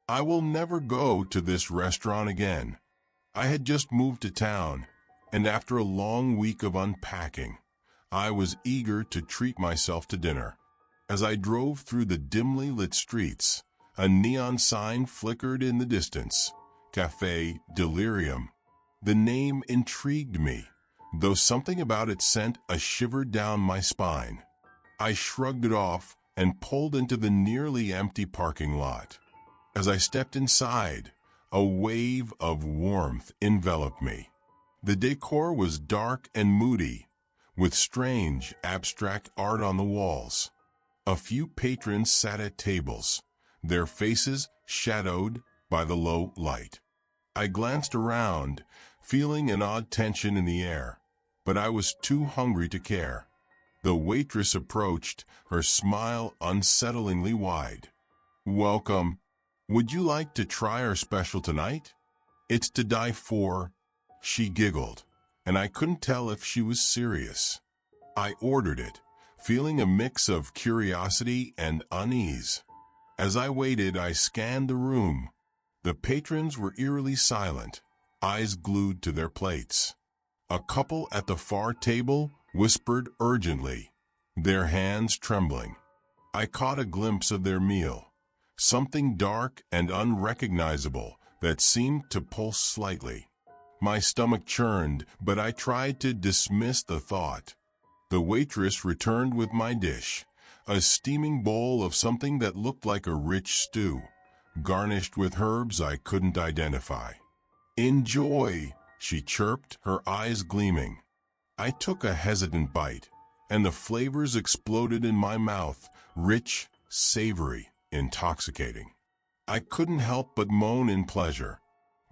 I will never go to this restaurant again. I had just moved to town, and after a long week of unpacking, I was eager to treat myself to dinner. As I drove through the dimly lit streets, a neon sign flickered in the distance. Café Delirium. The name intrigued me, though something about it sent a shiver down my spine. I shrugged it off and pulled into the nearly empty parking lot. As I stepped inside, a wave of warmth enveloped me. The decor was dark and moody, with strange, abstract art on the walls. A few patrons sat at tables, their faces shadowed by the low light. I glanced around, feeling an odd tension in the air, but I was too hungry to care. The waitress approached, her smile unsettlingly wide. "Welcome. Would you like to try our special tonight? It's to die for." She giggled, and I couldn't tell if she was serious. I ordered it, feeling a mix of curiosity and unease. As I waited, I scanned the room. The patrons were eerily silent, eyes glued to their plates. A couple at the far table whispered urgently, their hands trembling. I caught a glimpse of their meal, something dark and unrecognizable that seemed to pulse slightly. My stomach churned, but I tried to dismiss the thought. The waitress returned with my dish, a steaming bowl of something that looked like a rich stew, garnished with herbs I couldn't identify. "Enjoy," she chirped, her eyes gleaming. I took a hesitant bite, and the flavors exploded in my mouth, rich, savory, intoxicating. I couldn't help but moan in pleasure,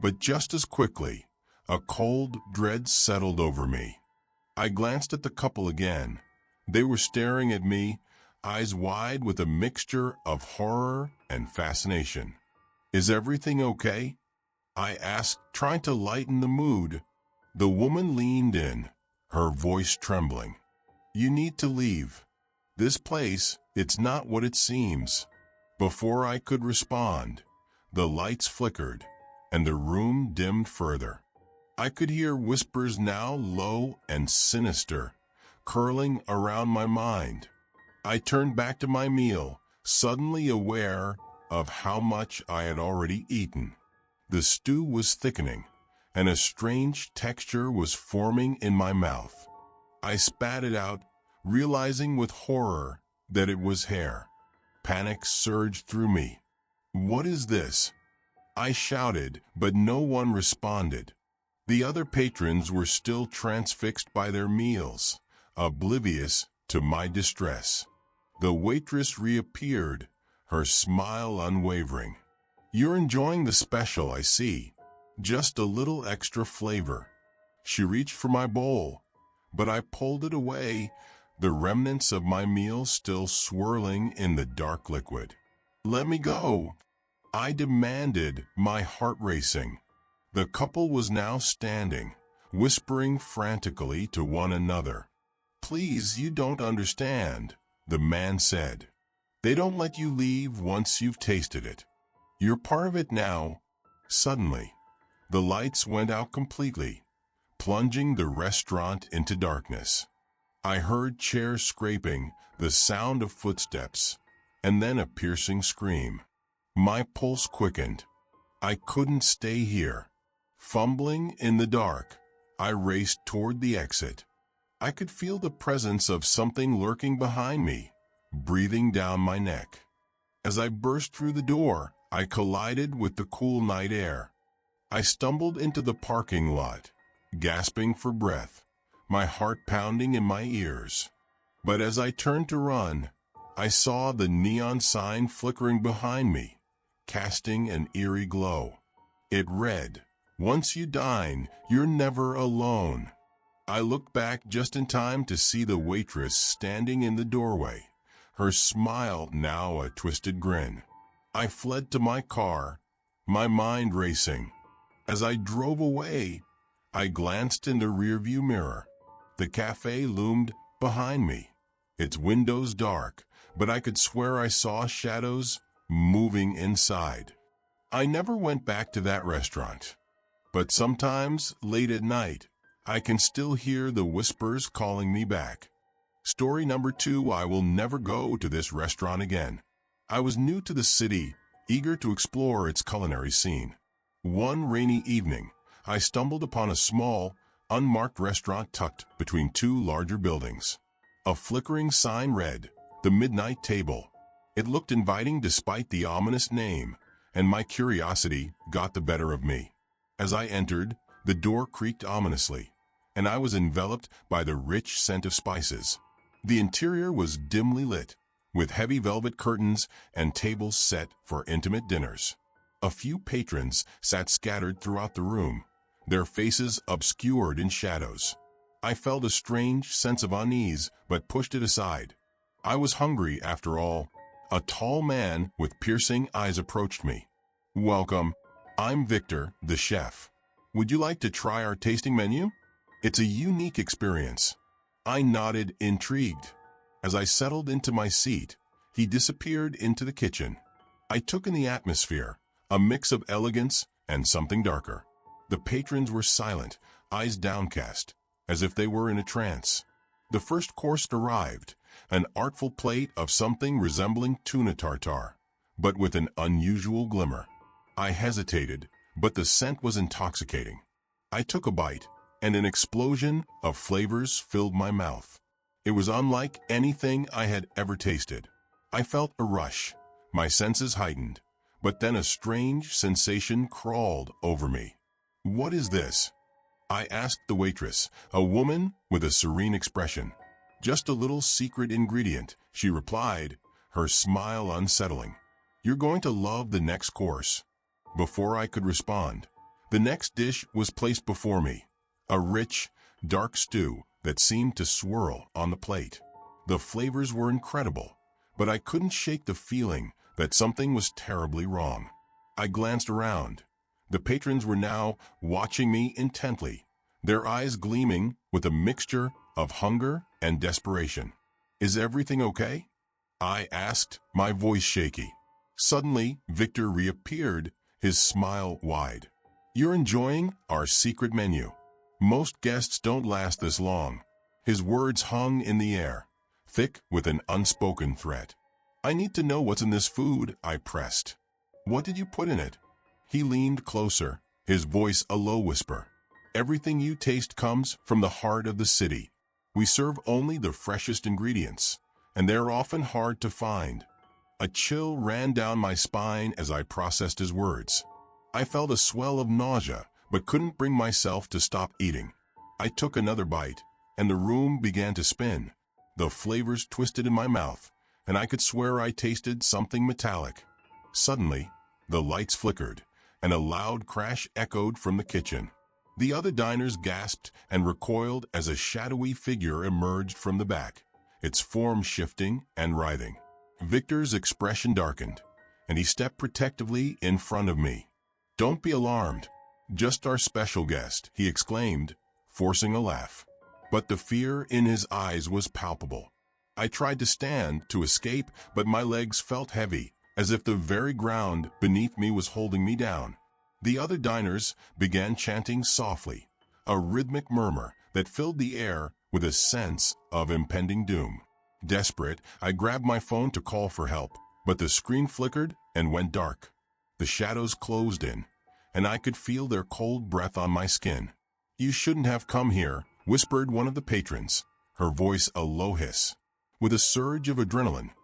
but just as quickly, a cold dread settled over me. I glanced at the couple again. They were staring at me, eyes wide with a mixture of horror and fascination. "Is everything okay?" I asked, trying to lighten the mood. The woman leaned in, her voice trembling. "You need to leave. This place, it's not what it seems." Before I could respond, the lights flickered, and the room dimmed further. I could hear whispers now low and sinister, curling around my mind. I turned back to my meal, suddenly aware of how much I had already eaten. The stew was thickening, and a strange texture was forming in my mouth. I spat it out, realizing with horror that it was hair. Panic surged through me. "What is this?" I shouted, but no one responded. The other patrons were still transfixed by their meals, oblivious to my distress. The waitress reappeared, her smile unwavering. "You're enjoying the special, I see. Just a little extra flavor." She reached for my bowl, but I pulled it away, the remnants of my meal still swirling in the dark liquid. "Let me go," I demanded, my heart racing. The couple was now standing, whispering frantically to one another. "Please, you don't understand," the man said. "They don't let you leave once you've tasted it. You're part of it now." Suddenly, the lights went out completely, plunging the restaurant into darkness. I heard chairs scraping, the sound of footsteps, and then a piercing scream. My pulse quickened. I couldn't stay here. Fumbling in the dark, I raced toward the exit. I could feel the presence of something lurking behind me, breathing down my neck. As I burst through the door, I collided with the cool night air. I stumbled into the parking lot, gasping for breath, my heart pounding in my ears. But as I turned to run, I saw the neon sign flickering behind me, casting an eerie glow. It read, "Once you dine, you're never alone." I looked back just in time to see the waitress standing in the doorway, her smile now a twisted grin. I fled to my car, my mind racing. As I drove away, I glanced in the rearview mirror. The cafe loomed behind me, its windows dark, but I could swear I saw shadows moving inside. I never went back to that restaurant. But sometimes, late at night, I can still hear the whispers calling me back. Story number 2, I will never go to this restaurant again. I was new to the city, eager to explore its culinary scene. One rainy evening, I stumbled upon a small, unmarked restaurant tucked between two larger buildings. A flickering sign read, "The Midnight Table." It looked inviting despite the ominous name, and my curiosity got the better of me. As I entered, the door creaked ominously, and I was enveloped by the rich scent of spices. The interior was dimly lit, with heavy velvet curtains and tables set for intimate dinners. A few patrons sat scattered throughout the room, their faces obscured in shadows. I felt a strange sense of unease, but pushed it aside. I was hungry, after all. A tall man with piercing eyes approached me. "Welcome. I'm Victor, the chef. Would you like to try our tasting menu? It's a unique experience." I nodded, intrigued. As I settled into my seat, he disappeared into the kitchen. I took in the atmosphere, a mix of elegance and something darker. The patrons were silent, eyes downcast, as if they were in a trance. The first course arrived, an artful plate of something resembling tuna tartare, but with an unusual glimmer. I hesitated, but the scent was intoxicating. I took a bite, and an explosion of flavors filled my mouth. It was unlike anything I had ever tasted. I felt a rush, my senses heightened, but then a strange sensation crawled over me. "What is this?" I asked the waitress, a woman with a serene expression. "Just a little secret ingredient," she replied, her smile unsettling. "You're going to love the next course." Before I could respond, the next dish was placed before me, a rich, dark stew that seemed to swirl on the plate. The flavors were incredible, but I couldn't shake the feeling that something was terribly wrong. I glanced around. The patrons were now watching me intently, their eyes gleaming with a mixture of hunger and desperation. "Is everything okay?" I asked, my voice shaky. Suddenly, Victor reappeared, his smile wide. "You're enjoying our secret menu. Most guests don't last this long." His words hung in the air, thick with an unspoken threat. "I need to know what's in this food," I pressed. "What did you put in it?" He leaned closer, his voice a low whisper. "Everything you taste comes from the heart of the city. We serve only the freshest ingredients, and they're often hard to find." A chill ran down my spine as I processed his words. I felt a swell of nausea, but couldn't bring myself to stop eating. I took another bite, and the room began to spin. The flavors twisted in my mouth, and I could swear I tasted something metallic. Suddenly, the lights flickered, and a loud crash echoed from the kitchen. The other diners gasped and recoiled as a shadowy figure emerged from the back, its form shifting and writhing. Victor's expression darkened, and he stepped protectively in front of me. "Don't be alarmed. Just our special guest," he exclaimed, forcing a laugh. But the fear in his eyes was palpable. I tried to stand to escape, but my legs felt heavy, as if the very ground beneath me was holding me down. The other diners began chanting softly, a rhythmic murmur that filled the air with a sense of impending doom. Desperate, I grabbed my phone to call for help, but the screen flickered and went dark. The shadows closed in, and I could feel their cold breath on my skin. "You shouldn't have come here," whispered one of the patrons, her voice a low hiss. With a surge of adrenaline,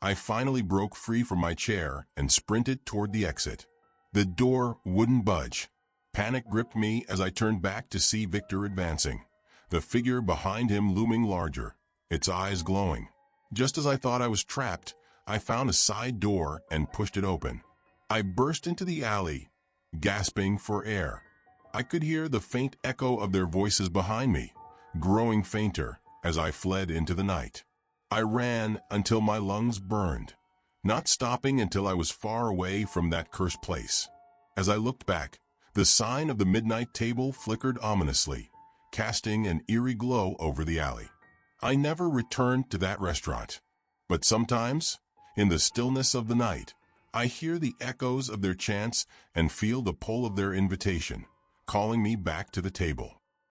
I finally broke free from my chair and sprinted toward the exit. The door wouldn't budge. Panic gripped me as I turned back to see Victor advancing, the figure behind him looming larger, its eyes glowing. Just as I thought I was trapped, I found a side door and pushed it open. I burst into the alley, gasping for air. I could hear the faint echo of their voices behind me, growing fainter as I fled into the night. I ran until my lungs burned, not stopping until I was far away from that cursed place. As I looked back, the sign of the midnight table flickered ominously, casting an eerie glow over the alley. I never returned to that restaurant, but sometimes, in the stillness of the night, I hear the echoes of their chants and feel the pull of their invitation, calling me back to the table.